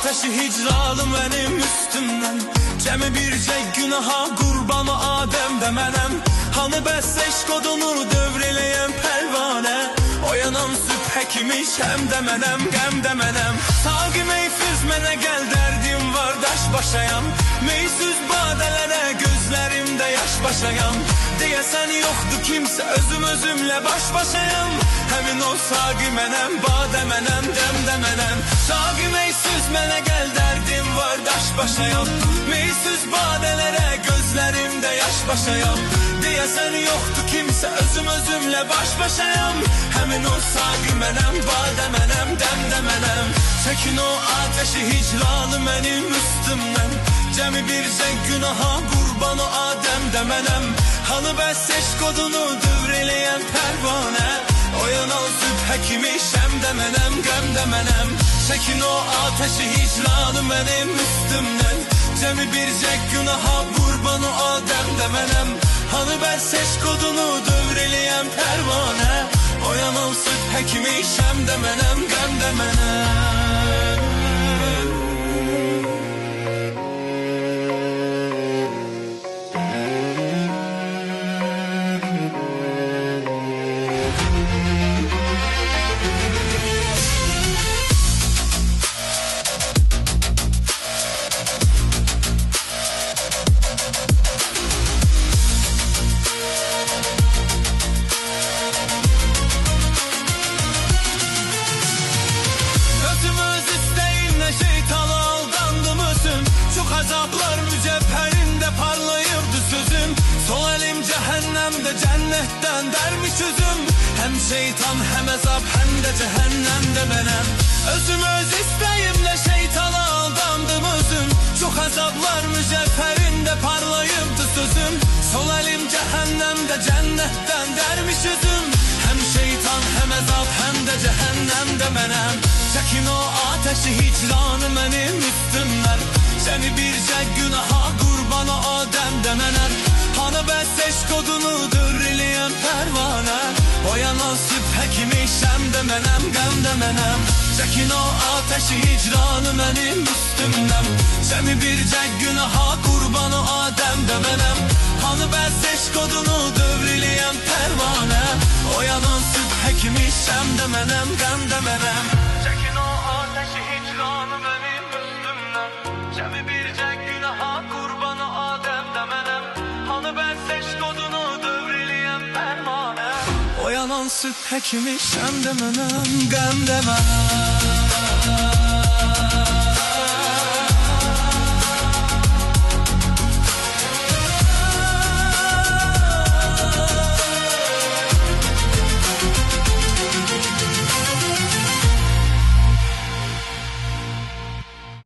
ateşi hicranı benim üstümden. Cemi bircek günaha kurbanı Adem'de menem. Hani bəs eşkodunu dövreləyən pərvanə. Oyanan sübh həkimiş hem de menem, gəm de menem. Sağim eysiz mənə gəl derdim var daş başayam. Meysüz badələrə gözlərimdə yaş başayam. Deyəsən yoxdur kimsə özümlə baş başayam. Həmin o saği mənem, badə mənəm, dəm də mənəm. Sağim eysiz mənə gəl derdim var daş başayam. Meysüz badələrə gözlərimdə yaş başayam. Deyəsən yoxdur kimsə özümlə baş başayam. Həmin o saği mənəm, badə mənəm, dəm də mənəm. Çəkin o ateşi hicranı mənim üstümdən. Cəmi bircək günaha qurbanı Adem'də mənəm. Hanı bəs eşkodunu dövreləyən pərvanə. Oyanan sübh həkimi şəm də mənəm, qəm də mənəm. Çəkin o ateşi hicranı mənim üstümdən. Cəmi bircək günaha qurbanı Adem'də mənəm. Hanı bəs eşkodunu dövreləyən pərvanə. Oyanan sübh həkimi şəm də mənəm, qəm də mənəm. Azaplar mücevherinde parlayırdı sözüm. Sol elim cehennemde cennetten dermiş üzüm. Hem şeytan hem azap hem de cehennemde benim. Özüm öz isteğimle şeytana aldandım özüm. Çok azaplar mücevherinde parlayırdı sözüm. Sol elim cehennemde cennetten dermiş üzüm. Hem şeytan hem azap hem de cehennemde benim. Çekin o ateşi hicranı benim üstümden. Seni bircək günaha qurbanı Adem'də mənəm. Hanı bəs eşkodunu dövreləyən pərvanə. Oyanan sübh həkimi şəm də mənəm, qəm də mənəm. Çəkin o ateşi hicranı mənim üstümdən. Səni bircək günaha qurbanı Adem'də mənəm. Hanı bəs eşkodunu dövreləyən pərvanə. Oyanan sübh həkimi şəm də mənəm, qəm də mənəm. Çəkin o ateşi hicranı mənim üstümdən. Cəmi bircək günaha qurbanı Adem'də mənəm. Hanı bəs eşkodunu dövreləyən pərvanə. Oyanan sübh həkimi şəm də mənəm, qəm də mənəm.